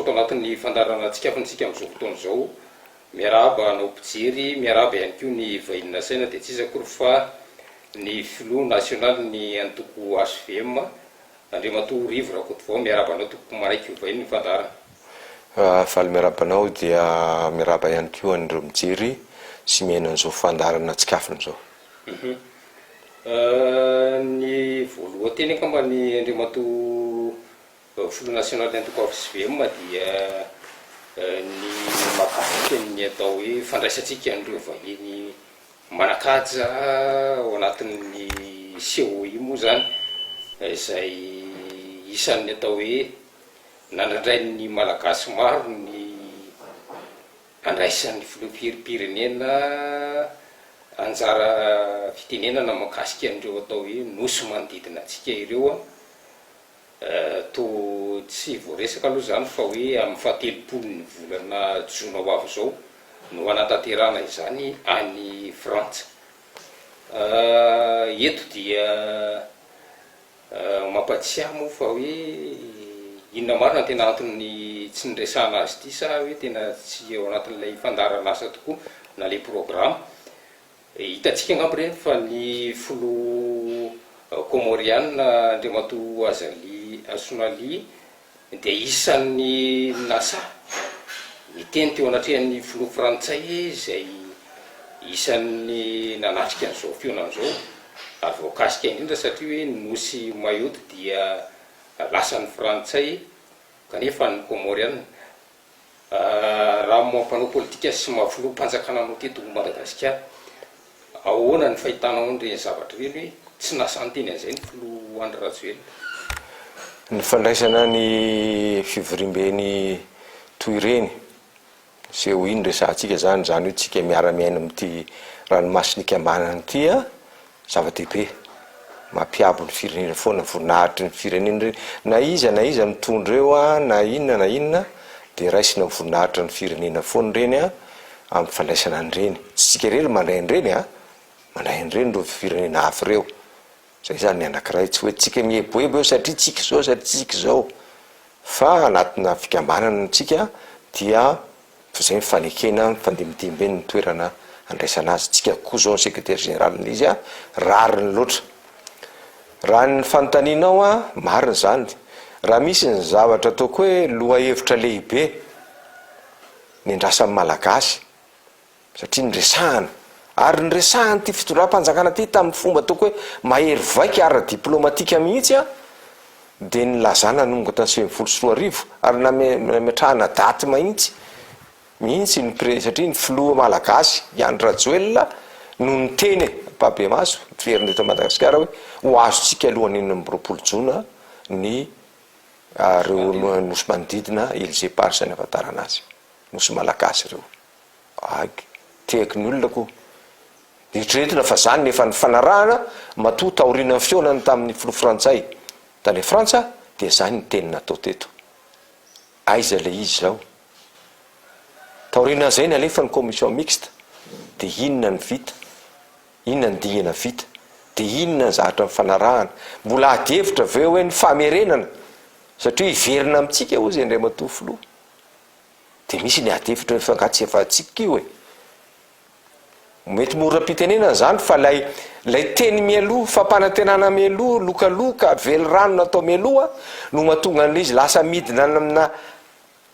misaotra anatin'ny fandarana tsikafitsika amin'izao fotoana izao miaraba anao mpijery miaraba ihany koa ny vahiny saina dia tsisy akory fa ny filoha nasionaly ny antoko HVM Andriamatoa Rivo Rakotovao miaraba anao toko maraiky vahiny ny fandarana. Faly miaraba anao dia miaraba ihany koa an'ireo mijery sy miaina an'izao fandarana tsikafiny izao. Ny voaloha teny angamba ny Andriamatoa filoha nasionaly antoko HVM dia ny makafika ny atao hoe fandraisantsika an'ireo vahiny manakaja ao anatin'ny COI moa zany izay isan'ny atao hoe nandraindray malagasy maro ny andraisan'ny filoham-pirenena anjara fitenenana mahakasika an'ireo atao hoe nosy manodidina antsika ireo to tsy voaresaka aloha zany fa hoe amin'ny fahatelopolon'ny volana jona ho avy izao no anatanterahana izany any Frantsa. Eto dia mampatsiahy moa fa hoe inona marina tena antony tsy niresahana azy ity sa hoe tena tsy ao anatin'ilay fandarana asa tokoa na le programme. Hitantsika angamba ireny fa ny filoha Comoriana Andriamatoa Azali Assonaly dia isan'ny nasa miteny teo anatrehan'ny filoha frantsay izay isan'ny nanatrika an'izao fionan'izao ary voakasika indrindra satria hoe nosy Mayotte dia lasan'ny frantsay kanefa ny Comoriana raha mampanao politika sy mahafiloha mpanjakana anao teto Madagasikara ahoana ny fahitanao an'ireny zavatra ireny hoe tsy nasa nyteny an'izay ny filoha Andry Rajoelina. Ny fandraisana ny fivorimbeny toy ireny COI resahantsika zany hoe tsika miara-miaina amin'ity ranomasina ambanany ity zava-dehibe mampiabo ny firenena foana voninahitry ny firenena ireny na iza mitondra eo na inona dia raisina voninahitra ny firenena foana ireny amin'ny fandraisana an'ireny tsika ireny mandray an'ireny mandray an'ireny ireo firenena hafa ireo zay zany ny anankiray tsy hoe tsika mieboebo eo satria tsika izao fa anatina fikambanana tsika dia zay mifanekena mifandimidimby ny toerana andraisana azy tsika koa zao ny secrétaire général izy rariny loatra raha ny fanontanianao marina zany raha misy ny zavatra ataoko hoe loha hevitra lehibe ny andrasan'ny malagasy satria nyresahana ary nyresahany ty fitondram-panjakana ty tamin'ny fomba ataoko hoe mahery vaika ara-diplomatika mihitsy dia nylazana nomboka tany 24 ary nametrahana daty mihitsy ny satria ny filoha malagasy Andry Rajoelina no niteny Babemaso verina eto Madagasikara hoe ho azotsika alohan'ny 20 jona ny reo nosy manodidina Élysée Pars ny afantarana azy nosy malagasy ireo teky ny olona koa ditretina fa zany nefa ny fanarahana matoa taoriana fionany tamin'ny filoha frantsay tany Frantsa dia zany ny teny natao teto aiza le izy zao taoriana zay ny alefa ny commission mixte dia inona ny vita inona ny dingana vita dia inona ny zavatra mifanarahana mbola adevitra aveo hoe ny famerenana satria hiverina amintsika ozy Andriamatoa filoha dia misy ny adevitra fangatsy efa tsika io mety mora-pitenenana zany fa lay teny mialoha fampanantenana mialoha lokaloka velorano natao mialoha no mahatonga an'izy lasa midina amina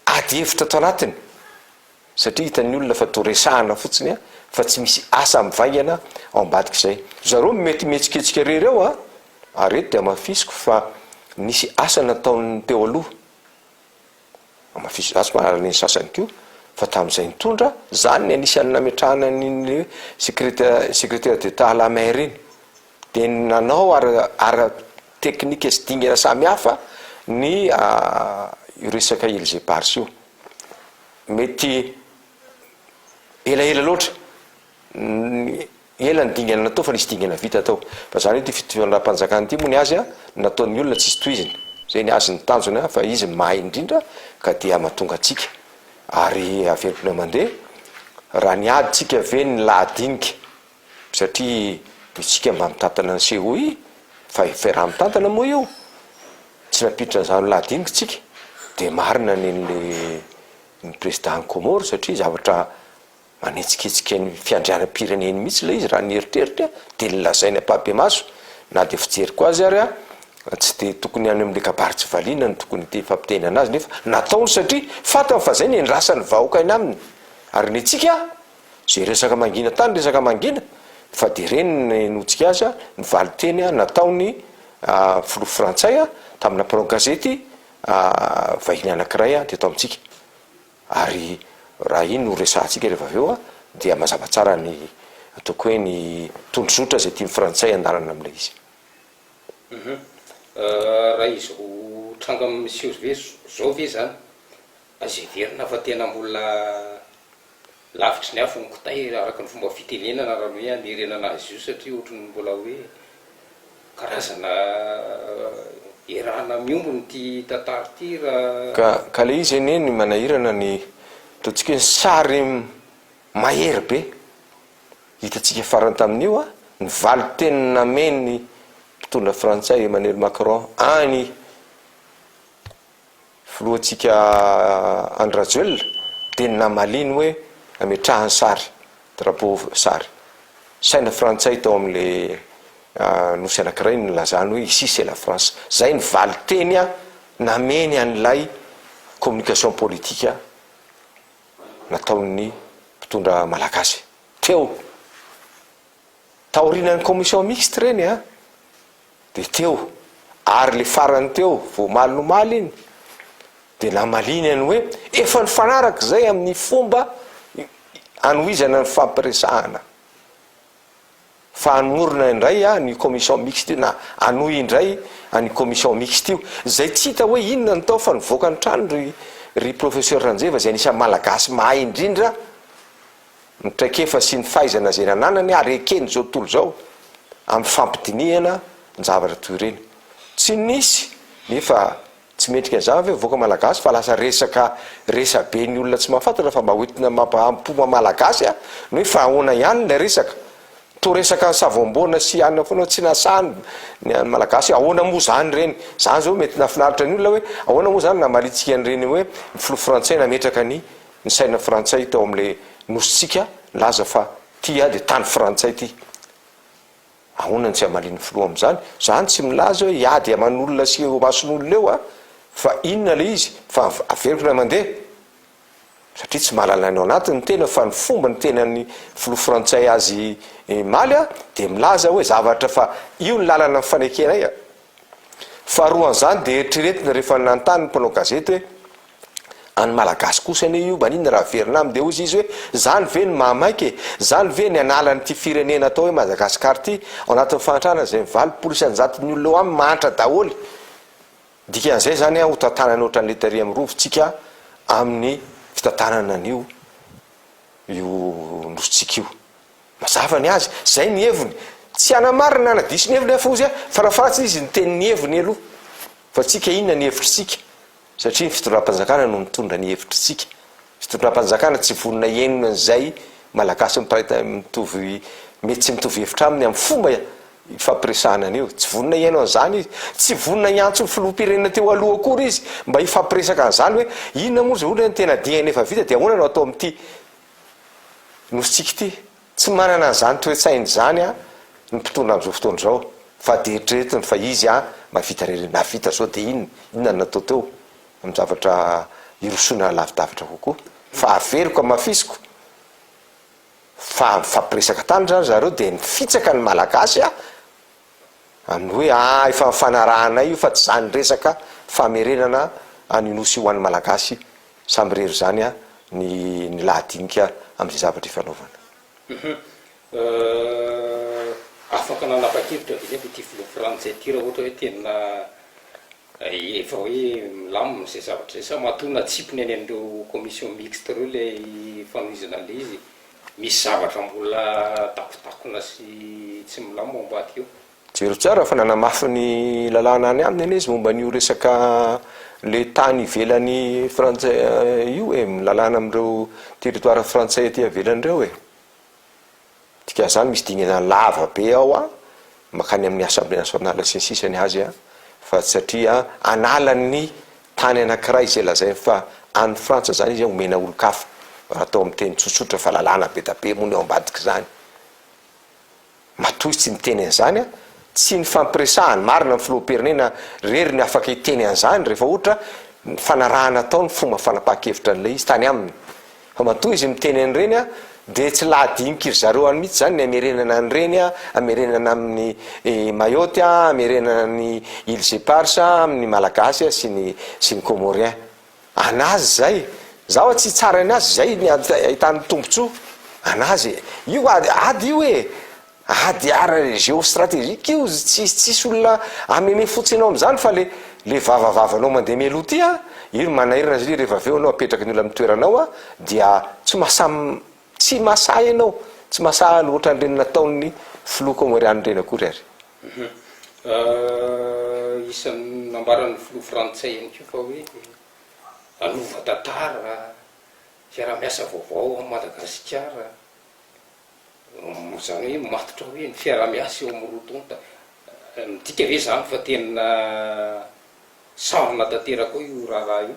adevitra ato anatiny satria hitan'ny olona fa toresahana fotsiny fa tsy misy asa mivaingana ao ambadik'izay zareo mety mihetsiketsika rereo areto dia mafisiko fa nisy asa nataony teo aloha mafisiko ny sasany koa fa tamin'izay nitondra zany ny anisan'ny nametrahana ny secrétaire d'état à la mer iny dia nanao ara teknika sy dingana samihafa ny io resaka Élysée Pars io mety elaela loatra ela ny dingana natao fa nisy dingana vita tao fa zany hoe ty fitondram-panjakana ity moa ny azy nataon'ny olona tsisy toiziny zay ny azy ny tanjona fa izy mahay indrindra ka dia mahatonga atsika ary averina mandeha raha ny ady tsika ve ny lahadinika satria itsika mba mitantana ny COI fa raha mitantana moa io tsy napiditra zany lahadinika tsika de marina nyle ny président Comore satria zavatra manetsiketsika ny fiandrianam-pireneny mihitsy le izy raha nieritreritra de nlazainy apapemaso na de fijery ko azy ary tsy de tokony any am'le kabary tsy valina ny tokony te fampiteny anazy nefa nataony satria fatany fa zay ny endrasany vahoaka iny aminy ary ny tsika zay resaka mangina tany resaka mangina fa de reny notsika azy ny valiteny nataony filoha frantsay tamina mpanao gazety vahiny anankiray teto amintsika ary raha iny no resahantsika rehefa aveo dia mazava tsara ny ataoko hoe ny tondrozotra zay tiany frantsay andarana am'le izy raha izy ho tranga miseho ve zao ve zany azy verina fa tena mbola lavitry ny afo ny kotay araka ny fomba fitenenana raha hoe anirenana azy io satria ohatrany mbola hoe karazana erahana miombony ty tantara ty raha ka le izy eny ny manahirana ny ataontsika ny sary mahery be hitatsika farany tamin'io ny vali teny nameny mpitondra frantsay Emmanuel Macron any filohantsika Andrajoel de namaliny hoe ametrahany sary drapeau sary saina frantsay tao am'le nosy anankiray nylazany hoe ici c'est la France zay ny vali teny nameny an'ilay communication politique nataon'ny mpitondra malagasy teo taorinany commission mixte reny de teo ary le farany teo vomaly nomaly iny de namaliny any hoe efa ny fanaraka zay amin'ny fomba anoizana ny fampiresahana fa anomorona indray ny commission mixte na anoy indray any commission mixte io zay tsy hita hoe inona ny tao fa nivoaka ny trano ry professeur Ranjeva zay anisany malagasy mahay indrindra mitraikefa sy ny fahaizana zay nananany ary ekeny zao tontolo zao amin'ny fampidinihana ny zavatra toy ireny tsy nisy nefa tsy metrika an'izany voaka malagasy fa lasa resaka resabe ny olona tsy mahafantatra fa mba hoentina mampahampoma malagasy no hoe fa ahoana ihany la resaka to resaka ny savoam-boana sy anina foana tsy nasahany ny any malagasy ahoana moa zany reny zany zao mety nafinaritra ny olona hoe ahoana moa zany namalitsika an'ireny hoe ny filoha frantsay nametraka ny saina frantsay tao am'le nositsika laza fa ty de tany frantsay ty ahoana ny tsy amaliny filoha am'zany zany tsy milaza hoe iady aman'olona sy mason'olona eo fa inona le izy fa averiko na mandeha satria tsy mahalala ny ao anatiny tena fa ny fomba ny tenany filoha frantsay azy maly de milaza hoe zavatra fa io ny lalana ny fanekenay fa roan'izany de eritreretina rehefa nantany ny mpanao gazety hoe any malagasy kosa ane io maninona raha verina aminy de ozy izy hoe zany ve ny mahamaiky zany ve ny analany ty firenena atao hoe Madagasikara ty ao anatin'ny fantrana zay mivalopolo isanjaton'ny olona eo aminy mantra daholy dikan'izay zany ho tantanana ohatran'le tary amin'ny rovotsika amin'ny fitantanana an'io nositsika io mazava ny azy zay ny heviny tsy anamarina anadiso ny heviny fa ozy fa rahafatsy izy ny tenin'ny heviny aloha fa tsika inona ny hevitritsika satria ny fitondram-panjakana no mitondra ny hevitritsika fitondram-panjakana tsy vonina enona an'izay malagasy mitovy mety tsy mitovy hevitra aminy amin'ny fomba ifampiresahana an'io tsy vonina ihaino an'izany izy tsy vonina iantso ny filoham-pirenena teo aloha akory izy mba ifampiresaka an'izany hoe inona moa zay olona ny tena diany efa vita de ahoana no atao amin'ity nositsika ty tsy manana an'izany toetsainy zany ny mpitondra am'izao fotoana zao fa de eritreretiny fa izy mavita navita zao de inona natao teo amin'ny zavatra irosona lavidavitra kokoa fa averiko amafisiko fa mifampiresaka tany zany zareo de nifitsaka ny malagasy amin'ny hoe efa mifanarahanay io fa tsy zany resaka famerenana anynosy ho an'ny malagasy samby rery zany ny lahadinika am'izay zavatra ifanaovana afaka nanapa-kevitra ve nefa ty filoha frantsay ty raha ohatra hoe tena efa hoe milamina zay zavatra zay sa mahatona tsipony any an'ireo commission mixte reo le fanoizana le izy misy zavatra mbola takotakona sy tsy milamo ambaty eo jero tsara fa nanamafy ny lalàna any aminy ane izy momba n'io resaka le tany ivelany frantsay io milalàna am'ireo territoire frantsay aty avelan'ireo tika zany misy dinana lava be ao makany amin'ny assemblée nationale sy ny sisany azy fa satria analany tany anankiray izay lazay fa any frantsa zany izy omena olo-kafa raha atao amin'ny teny tsotsotra fa lalàna be da be moa ny eo ambadiky zany matoy tsy miteny an'izany a tsy ny fampiresahany marina ny filoham-pirenena rery ny afaka hiteny an'izany rehefa ohatra fanarahana tao ny fomba fanapaha-kevitra an'ilay izy tany aminy fa matoy izy miteny an'ireny a de tsy lahadiniky ry zareo any mihitsy zany ny amerenana an'ireny a amerenana amin'ny mayotte a amerenana ny îles éparses amin'ny malagasy a sy ny comorien anazy zay zaho tsy tsara ny azy zay ny ahitany tombotsoa anazy io ady io ady ara géostratégique io tsisy olona ameme fotsiny ao am'izany fa le vavavavanao mandeha mialoha ty a io manahirana azy rehefa aveo anao apetraky ny olona mitoeranao a dia tsy masahy ianao tsy masahy loatra an'ireny nataon'ny filoha comoriany reny akory ary isan'ny nambaran'ny filoha frantsay ihany ko fa hoe anova tantara fiarah-miasa vaovao amin'ny Madagasikara zany hoe matotra hoe ny fiarah-miasa eo amin'ny rotonta midika ve zany fa tena sarona tanteraka koa io raha io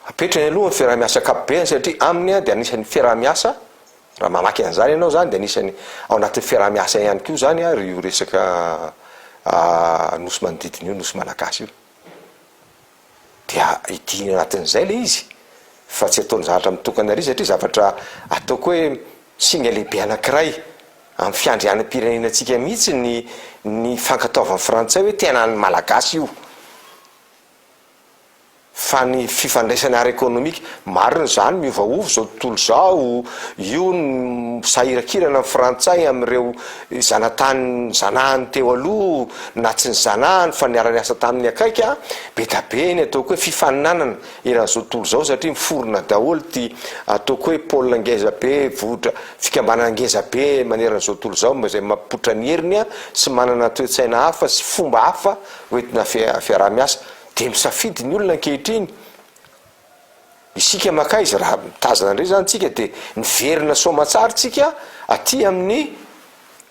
apetrany aloha ny fiarah-miasa akapobeany satria aminy a de anisan'ny fiarah-miasa raha mamaky an'izany ianao zany de anisan'ny ao anatin'ny fiarah-miasa ihany koa zany a ry io resaka nosy manodidina io nosy malagasy io dia idiny anatin'izay le izy fa tsy ataony zavatra mitokana ary satria zavatra ataoko hoe singa lehibe anankiray amin'ny fiandrianam-pirenenantsika mihitsy ny fankataovan'ny frantsay hoe tena ny malagasy io fa ny fifandraisany ara ekonomika marina zany miovaova zao tontolo zao io ny sahirakirana ny frantsay am'ireo zanahany teo aloha na tsy ny zanahany fa niara-niasa tamin'ny akaiky a be da be ny ataoko hoe fifaninanana eran'izao tontolo zao satria miforona daholo ty ataoko hoe pôle ngeza be vohitra fikambanana ngeza be maneran'izao tontolo zao zay mampipotra ny heriny a sy manana toe-tsaina hafa sy fomba hafa hoentina fiarah-miasa de misafidy ny olona ankehitriny isika maka izy raha mitazana ndray zany tsika de niverina soamatsary tsika aty amin'ny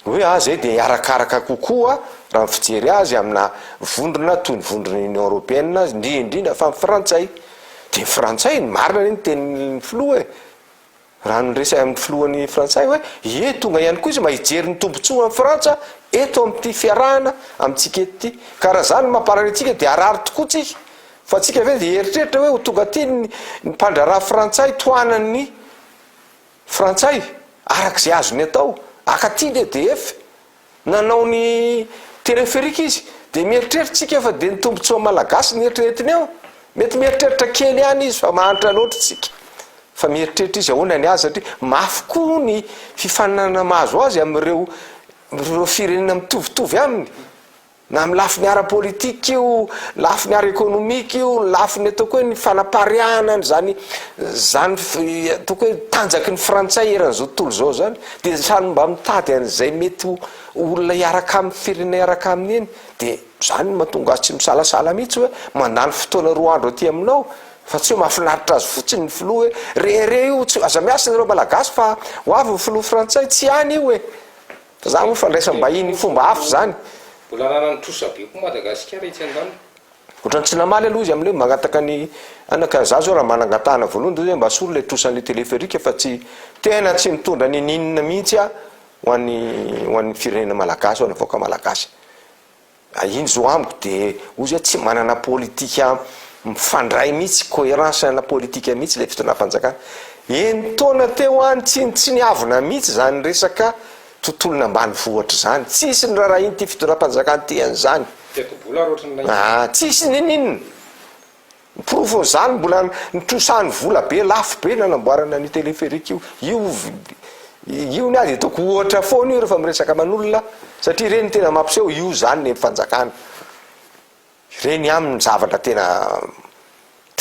hoe zay de arakaraka kokoa raha mifijery azy amina vondrona toy ny vondrona union européenne indrindra fa frantsay de ny frantsay ny marina reny tenyny filoha raha nyresa amin'ny filohan'ny frantsay hoe tonga ihany koa izy mahijery ny tombontsoa amin'ny frantsa eto amin'ity fiarahana amintsika ety karaha zany mampararitsika de arary tokoa tsika fa tsika ve de eritreritra hoe ho tonga ty ny mpandraraha frantsay toanan'ny frantsay arak'izay azony atao akaty le DF nanao ny téléphérique izy de mieritreritsika fa de ny tombontsoa malagasy ny eritreretiny ao mety mieritreritra kely ihany izy fa mahantra loatra tsika fa mieritreritra izy ahoana ny azy satria mafy koa ny fifaninana mahazo azy am'ireo firenena mitovitovy aminy na amin'ny lafiny ara-politika io lafiny ara-ekonomika io lafiny ataoko hoe ny fanapariahana zany ataoko hoe tanjaky ny frantsay eran'izao tontolo zao zany de samy mba mitady an'izay mety olona hiaraka amin'ny firenena hiaraka aminy eny de zany mahatonga azy tsy misalasala mihitsy hoe mandany fotoana 2 andro aty aminao fa tsy hoe mahafinaritra azy fotsiny ny filoha hoe rere io tsy aza miasa nareo malagasy fa ho avy ny filoha frantsay tsy any io fa zany moa fandraisam-bahiny fomba hafa zany mbola nanany trosa be koa Madagasikara itsy andany ohatrany tsy namaly aloha izy amin'le magnataka ny anaka za zao raha manangatahana voalohany de hoe mba solo le trosan'le téléphérique fa tsy tena tsy mitondra ny ninina mihitsy a ho an'ny firenena malagasy ho an'ny avoaka malagasy iny zao amiko de ozy tsy manana politika mifandray mihitsy cohérence ana politika mihitsy le fitona fanjakana eny taona teo any tsy niavina mihitsy zany resaka tontolona ambany vohatra zany tsisy ny raha iny ty fitondram-panjakana ty an'izany tsisy ninina profony zany mbola nitrosany vola be lafo be nanamboarana ny téléphérique io ny azy ataoko ohatra foana io rehefa miresaka aman'olona satria reny tena mampiseho io zany ny fanjakana reny amin'ny zavatra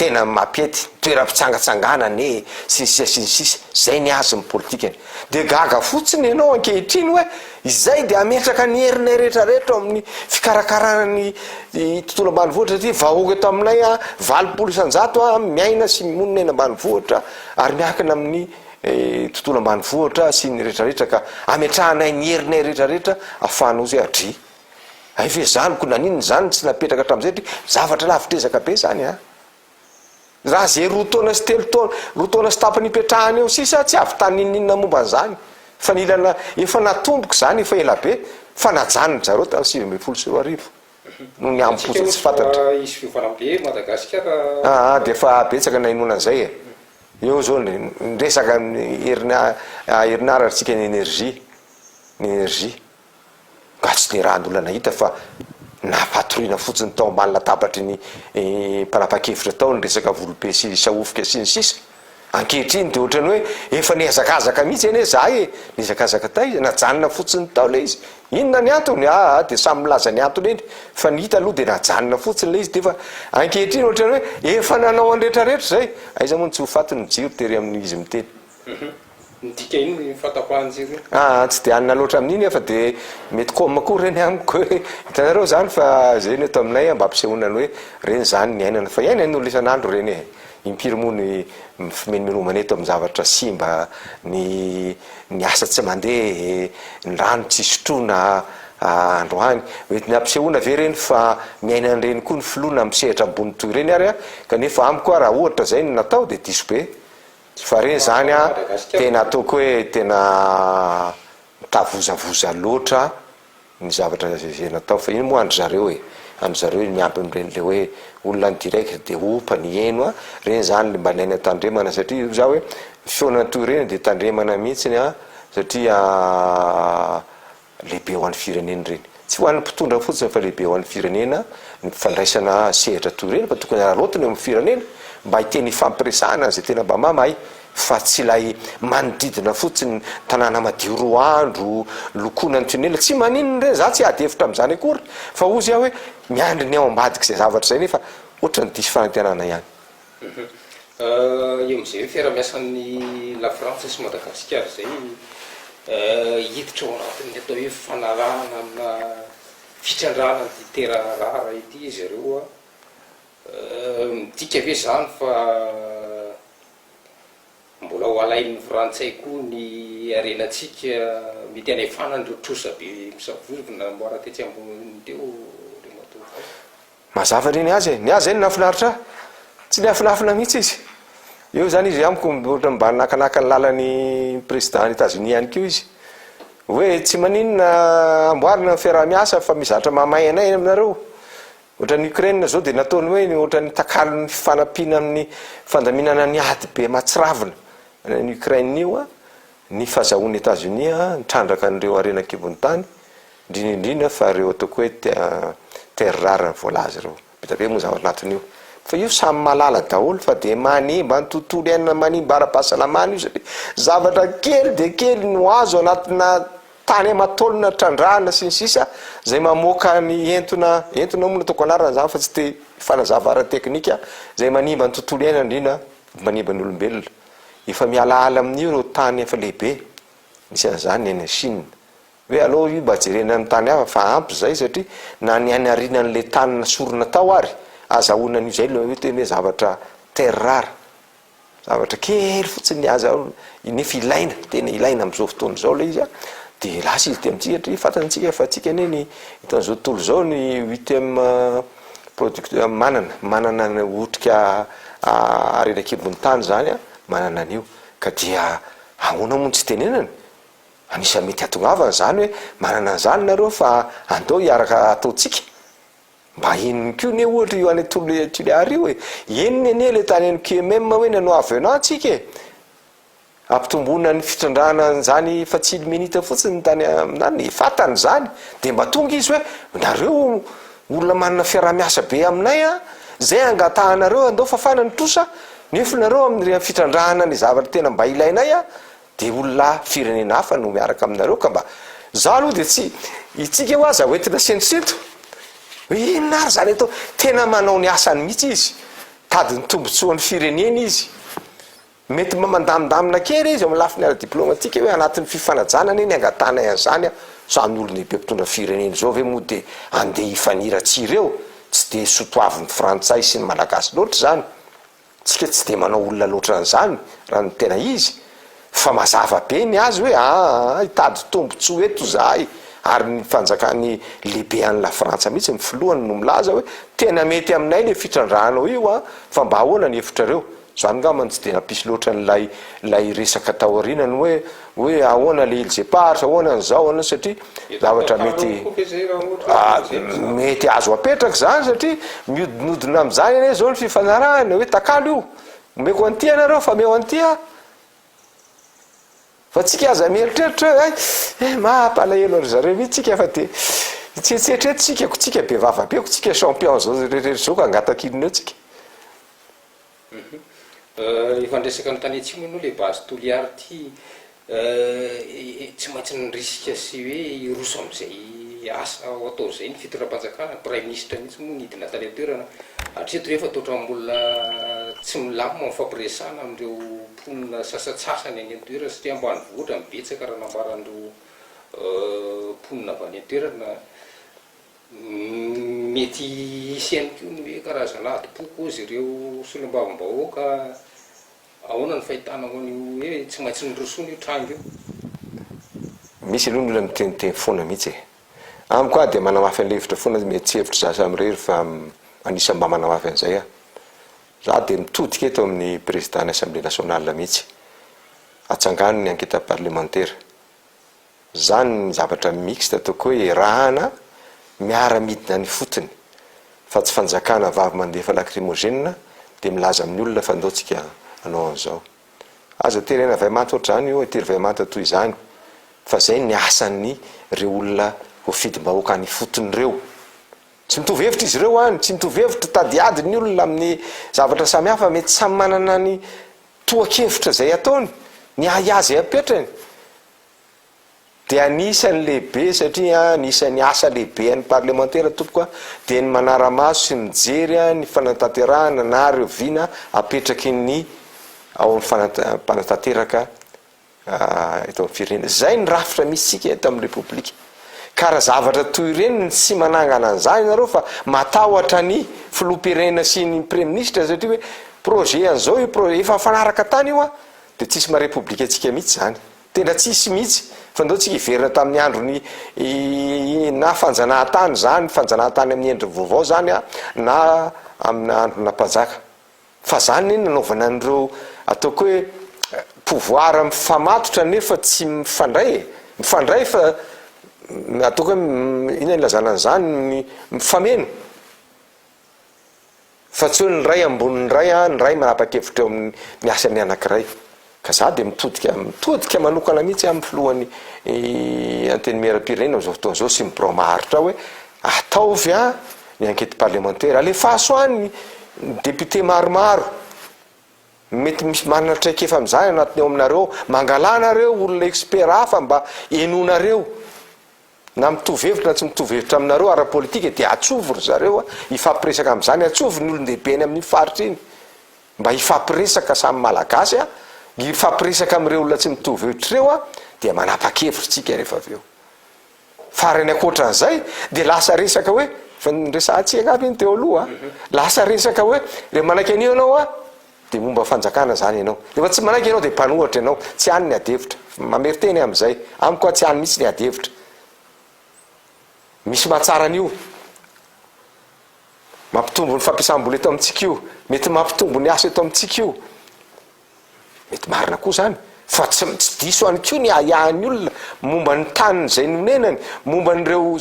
tena mapiety toeram-pitsangatsanganany sisy zay ny azy ny politikany de gaga fotsiny ianao ankehitriny hoe izay de ametraka ny herina rehetrarehetra amin'ny fikarakarana ny tontolo ambany vohatra satria vahoaka eto aminay a 20% miaina sy monina eny ambany vohatra ary miakina amin'ny tontolo ambany vohatra sy ny rehetrarehetra ka ametrahanay ny herinay rehetrarehetra ahafahanao zay ve zaniko naniny zany tsy napetraka hatramin'izay try zavatra lavitrezaka be zany a raha zay roa taona sy telo taona roa taona sy tapany ipetrahany eo sisa tsy avy taninninona momba n'zany fa nilana efa natomboko zany efa ela be fa najanony zareo tamin'ny 2015 no ny ampotsy tsy fantatra isy fiovanambe Madagasikara de fa betsaka nainona an'izay eo zao resaka herinaratra ny energie ka tsy le raha andola nahita fa napatorina fotsiny tao ambany latabatry ny mpanapa-kevitra tao ny resaka volombe sy saofika sy ny sisa ankehitriny de ohatrany hoe efa niazakazaka mihitsy ene zahay niazakazaka ta izy najanona fotsiny tao le izy inona ny antony de samy milaza ny antony eny fa nihita aloha de najanona fotsiny le izy de fa ankehitriny ohatrany hoe efa nanao andretrarehetra zay aiza moa tsy ho fatiny jiro tery amin'izy miteny midika iny fatako anjiro tsy de anina loatra amin'iny fa de mety koma koa reny amiko hoe hitanareo zany fa zay ny eto aminay mba ampisehonany hoe reny zany ny ainana fa iainany olo isan'andro reny impiry moa ny mifimenomenomana eto amin'ny zavatra simba ny asa tsy mandeha ny rano tsy sotrona androany mety nampisehoana ve reny fa miainan'ireny koa ny filoana misehatra ambony toy reny ary kanefa amiko raha ohatra zay ny natao de diso be fa reny zany tena ataoko hoe tena tavozavoza loatra ny zavatra zay natao fa iny moa andry zareo andry zareo miampy am'ireny le hoe olona ny direct de opa ny eno reny zany le mba naina tandremana satria za hoe fionany toy reny de tandremana mihitsiny satria lehibe ho an'ny firenena reny tsy ho an'ny mpitondra fotsiny fa lehibe ho an'ny firenena ny fandraisana sehatra toy reny fa tokony ararotiny amin'ny firenena mba hiteny ifampiresahana zay tena mba mamay fa tsy lay manodidina fotsiny tanàna madio roa andro lokona ny tinela tsy maninony reny za tsy ady hevitra am'izany akory fa ozy aho hoe miandry ny ao ambadiky zay zavatra zay nefa ohatra ny disy fanantenana ihany eo am'izay hoe fiaramiasan'ny la France sy Madagasikara zay hiditra ao anatin'ny atao hoe fanarahana amina fitrandrana ty tera rara ity izy ireo midika ve zany fa mbola ho alain'ny frantsay koa ny arenatsika mety anefanandreo trosabe misavozona mboara tetsy ambony teo mazava reny azy ny azy eny nafinaritra tsy niafinafina mihitsy izy eo zany izy amiko ohatra mba nakanaka ny lalan'ny président ny États-Unis ihany keo izy hoe tsy maninona amboarina fiarah-miasa fa mizatra mamay anay aminareo ohatra ny Ukraine zao de nataony hoe ohatra ny takalony fanampiana amin'ny fandaminana ny ady be matsiravina ny Ukraine io ny fahazahoan'ny États-Unis nitrandraka an'ireo arenan-kibon'ny tany indrindrindrindra fa reo ataoko hoe terre rare ny voalaza reo bitabe moa zavatra anatin'io fa io samy malala daholo fa de manimba ny tontolo iainana manimba ara-pahasalamana io satria zavatra kely de kely no azo anatina tany amatolona trandrahana sy ny sisa zay mamoaka ny entona moa ataoko anarana zany fa tsy te fanazava ara-teknika zay manimba ny tontolo iainana indrindra manimba ny olombelona efa mialaala amin'io reo tany efa lehibe misy an'izany ny any Chine hoe aloha io mba jerena amin'ny tany hafa fa ampy zay satria na ny any arinan'le tany nasorona tao ary azahoanan'io zay le hoe teny hoe zavatra terre rare zavatra kely fotsiny nefa ilaina tena ilaina am'izao fotoana zao le izy de lasa izy de amintsika satria fantantsika fa tsika ane hitan'izao tontolo zao ny 8e producteur manana ny otrika arenan-kibon'ny tany zany manana an'io ka dia ahoana moa tsy tenenany anisa mety atongavana zany hoe manana an'izany nareo fa andao hiaraka ataotsika mba eniny kio ne ohatra io any Tuléar io eniny ane le tany NQMM hoe nanao avenant tsika ampitomboana ny fitrandrana zany fa tsy minita fotsiny ny tany aminany fatany zany de mba tonga izy hoe nareo olona manana fiarah-miasa be aminay zay angatahanareo andao fafana ny trosa nefa nareo amin'ny fitrandrahana ny zavatra tena mba ilainay de olona firenena hafa no miaraka aminareo ka mba za aloha de tsy itsika ho aza hoentina sentoseto hoe inona ary zany atao tena manao ny asany mihitsy izy tady ny tombotsoan'ny firenena izy mety mandamindamina kely izy amin'ny lafiny ara-diplomatika hoe anatin'ny fifanajanana iny angatanay an'izany samy olo lehibe mpitondra firenena zao ve moa de andeha hifaniratsireo tsy de sotoavin'ny frantsay sy ny malagasy loatra zany tsika tsy de manao olona loatra an'izany raha ny tena izy fa mazava be ny azy hoe hitady tombotsoa eto zahay ary ny fanjakany lehibe an'la frantsa mihitsy mifilohany no milaza hoe tena mety aminay le fitrandrahanao io a fa mba ahoana ny hevitrareo zany ngamany tsy de nampisy loatra nylay resaka taorinany hoe ahoana le ilzepars ahoana n'zao ana satria zavatra mety azo apetraka zany satria miodinodina am'zany ane zao ny fifanarahana hoe takalo io omeko anty anareo fa meo antya fa tsika aza mieritreritra hoe mahampalahelo ary zareo mihitsika fa de tsetsetretytsika be vavapeko tsika champion zao rehetrrehetra zao ka angatakiloneo tsika ifandresaka ny tany atsimo ino le base toliary ty tsy maintsy ny risika sy hoe roso am'izay asa ao atao zay ny fitondram-panjakana prime ministre mihitsy moa nidina tany atoerana atreto rehefa toatra mbola tsy milamina mifampiresana am'ireo mponina sasatsasany any antoerana satria ambany vohatra mibetsaka raha nambaran'ireo mponina avy any antoerana mety isy ihany ko ny hoe karazana adipoko izy ireo solombavom-bahoaka ahoana ny fahitana hoan'io hoe tsy maintsy ny rosony io trango io misy aloha ny olona miteniteny foana mihitsy amiko a de manamafy an'le hevitra foana mety tsy hevitra za samyrery fa anisany mba manamafy an'izay a za de mitodika eto amin'ny président ny assemblée nationale mihitsy atsangano ny enquête parlementaire zany ny zavatra mixte ataoko hoe rahana miara-midina ny fotony fa tsy fanjakana vavy mandefa lacrymogène de milaza amin'ny olona fa ndaotsika anao an'izao aza terena vaimanta oatra zany io tery vaimanta toy izany fa zay ny asan'ny reo olona ho fidim-bahoaka ny fotony reo tsy mitovy hevitra izy ireo any tsy mitovy hevitra tadiady ny olona amin'ny zavatra samihafa mety samy manana ny toakevitra zay ataony ny ahiazy apetrany de anisany lehibe satria anisany asa lehibe any parlementaire tokoa de ny manara-maso sy mijery ny fanatanterahana na reo vina apetraky ny ao ny fanatanteraka eto amin'ny firenena zay ny rafitra misitsika eto amin'ny repoblika ka raha zavatra toy ireny tsy manangana an'izany nareo fa matahotra ny filoham-pirenena sy ny premier ministre satria hoe projet an'izao io projet efa fanaraka tany io a de tsisy marepoblika atsika mihitsy zany tena tsisy mihitsy fa ndao tsika iverina tamin'ny androny na fanjanahantany zany fanjanahantany amin'ny endriny vaovao zany a na amin'ny androna mpanjaka fa zany iny nanaovana an'ireo ataoko hoe pouvoir mifamatotra nefa tsy mifandray fa ataoko hoe ina ilazana an'izany ny mifameno fa tsy hoe ny ray ambony ny ray a ny ray manapa-kevitra eo amin'ny miasany anankiray ka za de mitodika manokana mihitsy amin'ny filohan'ny anteny miaram-pirenena am'izao fotoana zao sy mibro maharitra hoe ataovy a ny enquête parlementaire alefaso any ny député maromaro mety misy manana traikefa am'izany anatiny eo aminareo mangalanareo olona expert hafa mba enonareo na mitovy hevitra na tsy mitovy hevitra aminareo ara-politika de atsovo ry zareo a ifampiresaka am'izany atsovo ny olon-dehibeny amin'ny faritra iny mba ifampiresaka samy malagasy a ifampiresaka am'ireo olona tsy mitovy hevitra reo a de manapa-kevitra tsika rehefa avy eo farany akoatran'izay de lasa resaka hoe fa nresahantsika aby iny teo aloha lasa resaka hoe re manaiky anio anao a de momba fanjakana zany ianao efa tsy manaiky ianao de mpanohatra ianao tsy any ny adevitra mameriteny am'izay amiko a tsy any mihitsy ny adevitra misy mahatsara an'io mampitombo ny fampiasam-bola eto amintsika io mety mampitombo ny asa eto amintsika io mety marina koa zany fa tsy diso any ko ny ahiahan'ny olona momba ny taniny zay nonenany momba n'ireo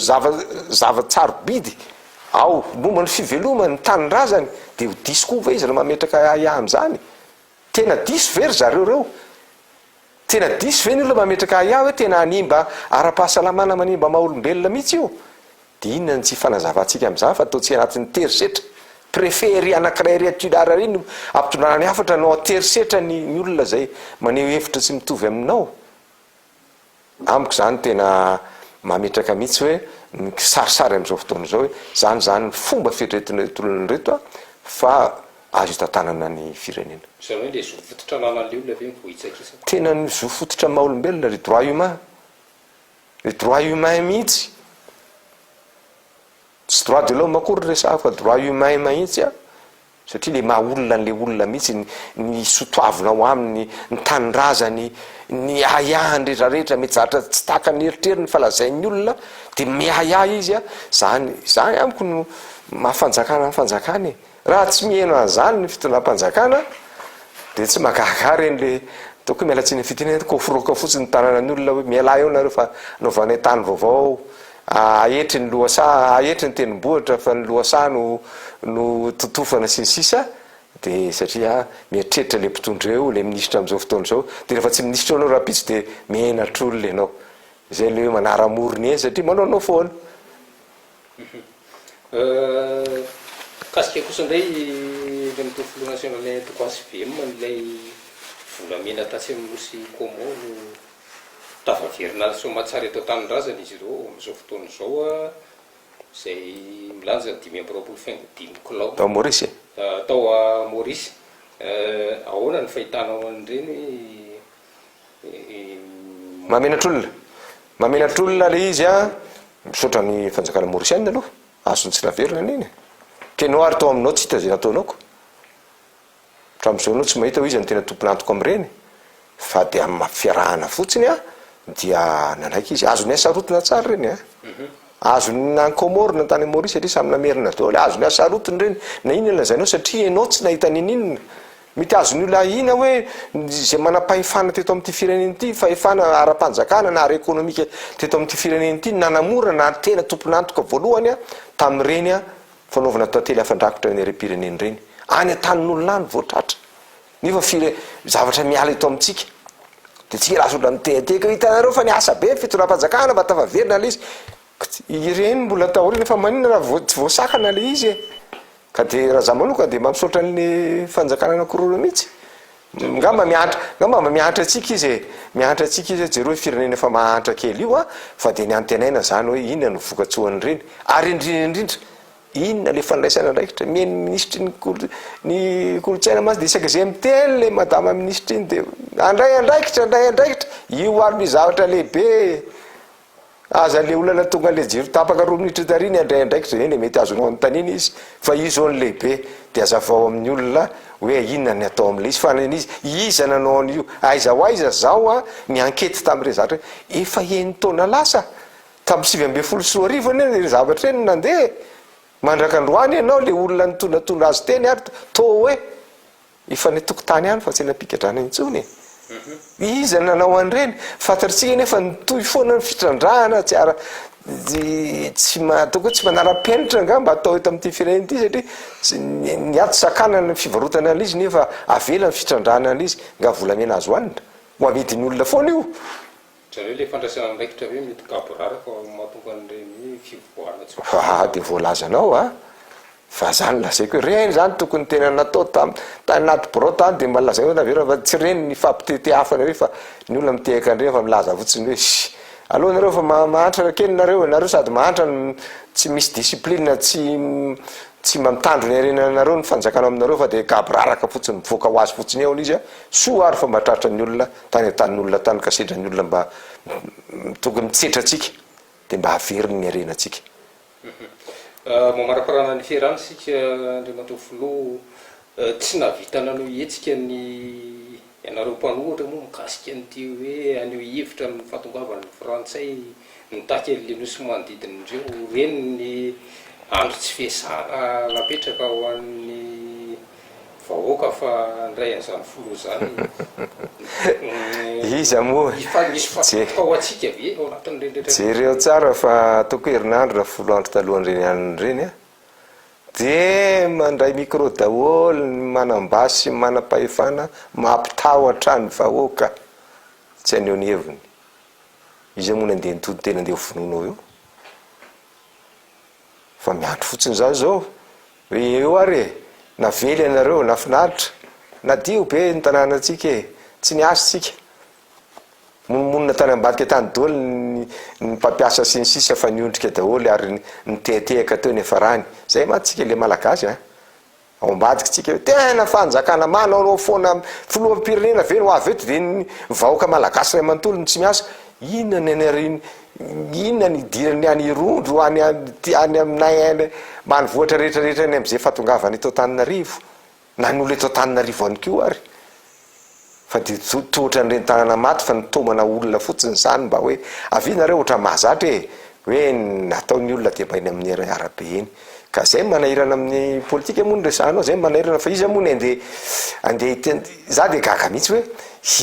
zavatsarobidy ao momba ny fivelomany ny tanin-drazany de ho diso koa va izy raha mametraka ahiah am'izany tena diso very zareo reo tena diso ve ny olona mametraka ahiah hoe tena animba ara-pahasalamana manimba maha-olombelona mihitsy io de inona ny tsy fanazavantsika am'izany fa ataotsika anatin'ny terisetra préféry anankiray rétulara riny ampitondrana ny hafatra nao aterisetra ny olona zay maneho hevitra tsy mitovy aminao amiko zany tena mametraka mihitsy hoe sarisary am'izao fotoana zao hoe zany fomba firetinretolony reto a fa azo hitantanana ny firenena zany hoe le zo fototra nanan'le olona ve mivohitsakisa tena ny zo fototra maha olombelona le droit humain le droit humain mihitsy tsy droit de l'homme akory resahako fa droit humain mahitsy a satria le maha olona n'le olona mihitsy ny sotoavinao aminy ny tanin-drazany ny ahahndretrarehetra mety tsy taka ny eritreriny falazain'ny olona de miahiah izy zany amiko no mahafanjakana ny fanjakany raha tsy miheno an'zany ny fitonam-panjakana de tsy magahagary en'le toko mialatsiny fiteny koforoka fotsiny ny tanànany olona hoe miala eo nareo fa naovanay tany vaovao ahetry ny lohasa ahetry ny tenim-bohitra fa ny lohasa no totofana sy ny sisa de satria mieritreritra le mpitondra eo le minisitra am'izao fotoana zao de rehefa tsy minisitra anao raha pitsy de mihenatr'olona ianao zay le hoe manaramorony eny satria manaonao foana kasika kosa indray le mitofolo national toko asy vm nylay volamena tasy amin'ny nosy como no tavaverina somatsara eto tanin-drazana izy ireo am'izao fotoana zao zay milanja 5 tao Maurice tao a Maurice ahoana ny fahitanao an'ireny mamenatr'olona le izy misaotra ny fanjakana mauricienne aloha azony tsy naverina aniny ke noary tao aminao tsy hita zay nataonaoko hatramin'izao anao tsy mahita ho izy ny tena tomponantoko am'ireny fa de amin'ny mafiarahana fotsiny dia nanaiky izy azony asarotina tsara reny azony nankomorina tany Maurice satria samy namerina daholo azony asarotiny reny na inona lazainao satria ianao tsy nahita ninina mety azony olona ina hoe zay manam-pahefana teto amin'ity fireneny ity fahefana ara-panjakana na ara-ekonomika teto amin'ity fireneny ity nanamora na tena tomponantoka voalohany tamin'ireny fanaovana tantely afandrakotra ny are-pireneny reny any atanin'olona any voatratra nefa zavatra miala eto amintsika de tsika laza olona mitehateka hitanareo fa niasa be fitonam-panjakana mba tavaverina le izy ireny mbola tahorina fa manina raha tsy voasakana le izy ka de raha za manoka de mampisaotra n'le fanjakana anakoroa mihitsy ngamba mianatra atsika izy mianatra atsika izy jereo firenena efa mahantra kely io fa de ny antenaina zany hoe inona no vokatsoany reny ary indrindra inona le fandraisana andraikitra mieny ministry ny kolotsaina masy de isaka zay miteny le madama ministry iny de andray andraikitra io ary ny zavatra lehibe aza le olana tonga le jiro tapaka 2 minitra tariny andray andraikitra eny mety azonao antaniny izy fa izy ao ny lehibe de azavao amin'ny olona hoe inona ny atao am'le izy fa izy iza nanao an'io aiza ho aiza zao ny ankety tamin'ire zavatra efa eny taona lasa tamin'ny 2014 eny zavatra eny nandeha mandrakandroany ianao le olona nitonatona azy teny ary to hoe efa ny tokotany any fa tsy nampikadrana intsony iza nanao an'ireny fantatritsika nefa nitoy foana ny fitrandrahana tsy manara-penitra nga mba atao eto amin'ity fireneny ity satria ny ato sakana ny fivarotana an'izy nefa avela ny fitrandrahana an'izy nga volamena azo hoanina ho amidiny olona foana io zareo le fandraisana andraikitra hoe mety gaborara fa mahatonga an'ireny fivoarana de voalazanao fa zany lazaiko hoe reny zany tokony tena natao tanaty brota any de malazay navera fa tsy reny ny fampitete hafana re fa ny olona mitehaka andreny fa milaza fotsiny hoe aloha nareo fa mahantra kely nareo sady mahantra tsy misy discipline tsy mamitandro ny arenanareo ny fanjakana aminareo fa de gabraraka fotsiny mivoaka ho azy fotsiny eo izy soa ary fa mahatratra ny olona tany atanin'ny olona tany kasedra ny olona mba tokony mitsetra atsika de mba haveriny ny arenatsika mamaraparana ny fiarana sika andriamatofolo tsy navitananao etsika ny ianareo mpanohatra moa mikasika n'ity hoe aneo hevitra amin'ny fahatongavany frantsay nitaky le nosy manodidin'ireo reny ny andro tsy fiasana napetraka ho an'ny vahoaka fa ndray an'izany folo zany iza moa misy fahatsika ho atsika ve ao anatin'ireny rehetra jereo tsara fa toko herinandro raha 10 andro talohan'ireny an'ireny de mandray micro daholo ny manambasy manam-pahefana mampitahotra ny vahoaka tsy aneo ny heviny izy moa nandeha nitody tena andeha vononao io fa miandro fotsiny zao hoe eo ary navely anareo nafinaritra nadio be ny tanànatsika tsy niasitsika monomonina tany ambadika tany daholo ny mpampiasa sy ny sisa fa niondrika daholo ary nitehatehaka teo ny efarany zay matsika le malagasy ao ambadika tsika hoe tena fanjakana manao foana filoham-pirenena ve ho avy eto de ny vahoaka malagasy ray amanontolo tsy miasa inona ny dirany any rondro any aminay manivoatra rehetrarehetra ny am'izay fahatongavany eto Antananarivo na ny olo eto Antananarivo any ko ary fa de totra nireny tanana maty fa nitomana olona fotsiny zany mba hoe avinareo ohatra mahazatra hoe nataony olona de mainy amin'ny arabe eny ka zay manahirana amin'ny politika moa nresanao zay manahirana fa izy moa ny andeha za de gaga mihitsy hoe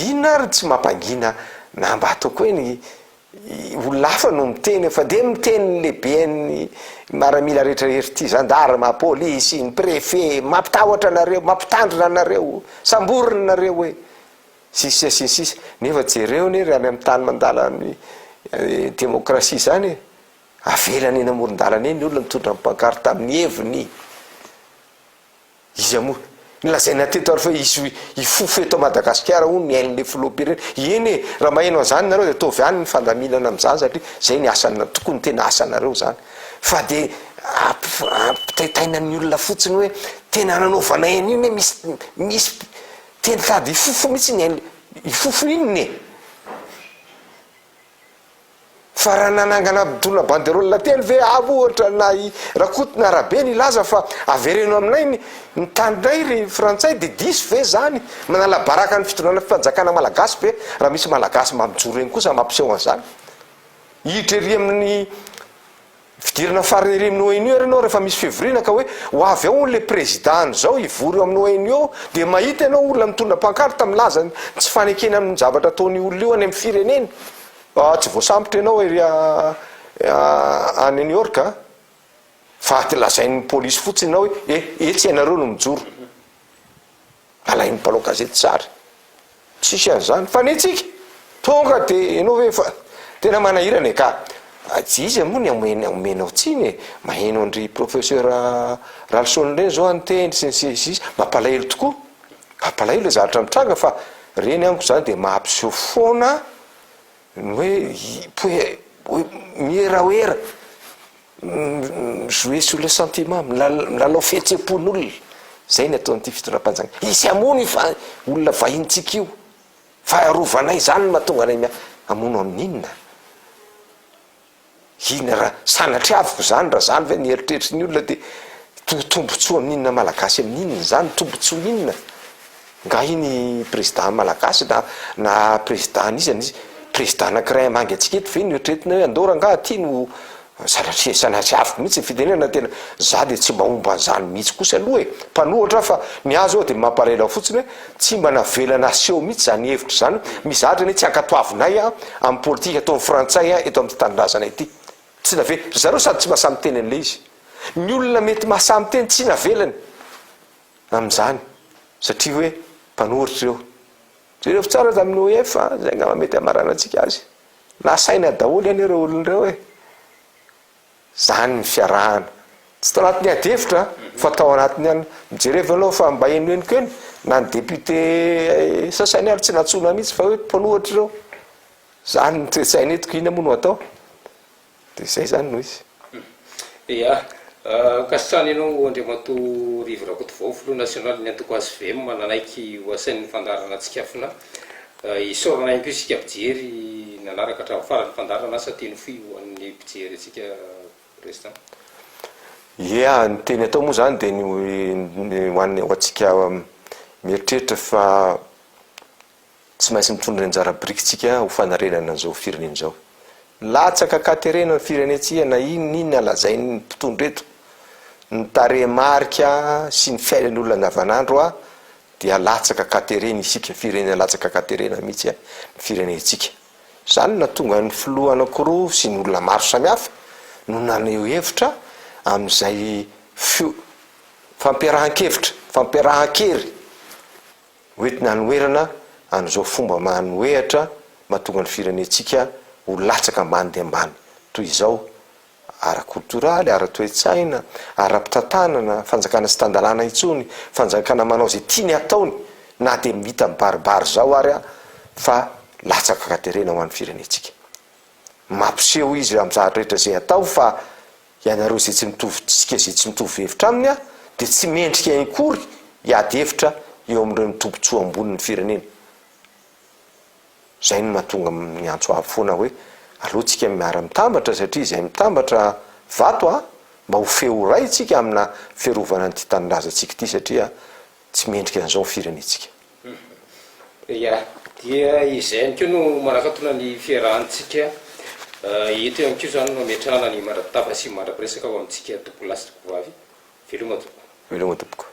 inona ary tsy mampangina na mba ataoko hoe ny olona hafa no miteny fa de miteny lehiben'ny maramila rehetrarehetra ty gendarme polisy ny préfet mampitahotra anareo mampitandrina anareo samborina nareo hoe sisy nefa jereo ny raha amin'ny tany mandala ny demokrasia zany avelany eny amoron-dalana eny ny olona mitondra mipankarte amin'ny heviny izy amoa nilazaina teto ary fa izy ifofo eto Madagasikara ho ny ain'le filohampirenena eny raha maheno an'izany nareo de tovy any ny fandaminana amin'izany satria zay ny asana tokony ny tena asanareo zany fa de ampitaitaina ny olona fotsiny hoe tena nanaovana eny iny hoe misy teny tady ifofo mihitsy ny ain'le ifofo inony fa raha nanangana abidolina banderolina teny ve ohatra na rakotona arabe ny laza fa avereno aminay ny tanynay ry frantsay de diso ve zany manala baraka ny fitondrana fanjakana malagasy be raha misy malagasy mamijoro eny kosa mampiseho an'izany hiditra ery amin'ny fidirana farany ery amin'ny ONU ianao rehefa misy fivorina ka hoe ho avy ao le président zao ivory eo amin'ny ONU eo de mahita ianao olona mitondra pankarte milaza tsy fanekena amin'ny zavatra ataony olona io any amin'ny fireneny tsy voasambotra ianao ery a New York fa ty lazain'ny polisy fotsiny ianao hoe etsy ianareo no mijoro alain'ny mpanao gazety tsary tsisy an'izany fa netsika tonga de ianao hoe fa tena manahirana ka izy moa ny omenao tsiny maheno andry professeur Ralson reny zao anteny sy mampalahelo tokoa mampalahelo le zavatra mitranga fa reny amiko zany de mahampiseho foana hoe mieraoera jouer sur le sentiment milalao fihetsem-pon'olona zay ny ataon'ity fitondram-panjakana isy amony fa olona vahintsika io fa arovanay zany mahatonga anay amono amin'inona ina raha sanatry aviko zany raha zany ve nieritreritra ny olona de tombotsoa amin'inona malagasy amin'inona zany tombotsoa inona nga iny président malagasy na président izy président anakiray amangy atsika eto ve nieritrretina hoe andora nga ty no sanatry aviko mihitsy fidenena tena za de tsy mba omba an'izany mihitsy kosa aloha mpanohatra fa ny azo ao de mampalela fotsiny hoe tsy mba navelana aseho mihitsy zany hevitra zany mizahatra ny tsy ankatoavinay amin'ny politika ataon'ny frantsay eto amin'ny tanindrazana ity tsy nave zareo sady tsy mahasamy teny an'le izy ny olona mety mahasamy teny tsy navelany amin'izany satria hoe mpanohitra reo zay rehefa tsara tamin'ny OEF zay ngama mety amarana antsika azy nasaina daholo any ireo olon'ireo hoe zany ny fiarahana tsy tao anatin'ny adevitra fa tao anatiny any mijerevanao fa mba enoeniko eny na ny député sasany ary tsy natsona mihitsy fa hoe mpanohatra reo zany ny toetsaina etiko ina moa no atao de zay zany no izy ia kasitrany ianao Andriamato Rivy-Rakoto vao filoha nasionaly ny antoko ASVM mananaiky ho asain'ny fandarana atsikafina isorana ko isika mpijery nanaraka hatramin'ny farany fandarana asa teny fo hoan'ny mpijery atsika président ia ny teny atao moa zany de ny hoan'ny ho atsika mieritreritra fa tsy maintsy mitondra anjara brikitsika ho fanarenana an'izao firenena zao latsaka katerena ny firenetsika na inona alazain'ny mpitondra eto ny taremarika sy ny fiainan'olona andavanandro dia latsaka katerena isika firenena latsaka katerena mihitsy ny firenetsika zany na tonga ny filoha anankiroa sy ny olona maro samihafa no naneho hevitra amin'izay fampiarahan-kery hoentina hanoerana an'izao fomba manoehatra mahatonga ny firenetsika ho latsaka ambany de ambany toy izao ara-kultoraly ara-toetsaina ara-pitantanana fanjakana sy tandalana itsony fanjakana manao zay tiany ataony na de mita mibaribary zao ary fa latsaka katerena ho an'ny firenetsika mampiseho izy amin'zahatra rehetra zay atao fa ianareo zay tsy mitovy tsika zay tsy mitovy hevitra aminy de tsy mendrika inkory hiady hevitra eo amin'ireo mitombotsoa ambonin'ny firenena zay no mahatonga ny antso avy foana hoe alohantsika miara mitambatra satria izay mitambatra vato mba ho feo ray tsika amina fiarovana nyty tanindrazantsika ity satria tsy mendrika an'izao ny firenetsika ia dia izay any keo no manakatona ny fiarahantsika ito ihany keo zany no ametrahana ny mandra-pitapa sy mandra-piresaka ao amintsika tompony lasy tompoko vavy veloma tompoko. Veloma tompoko.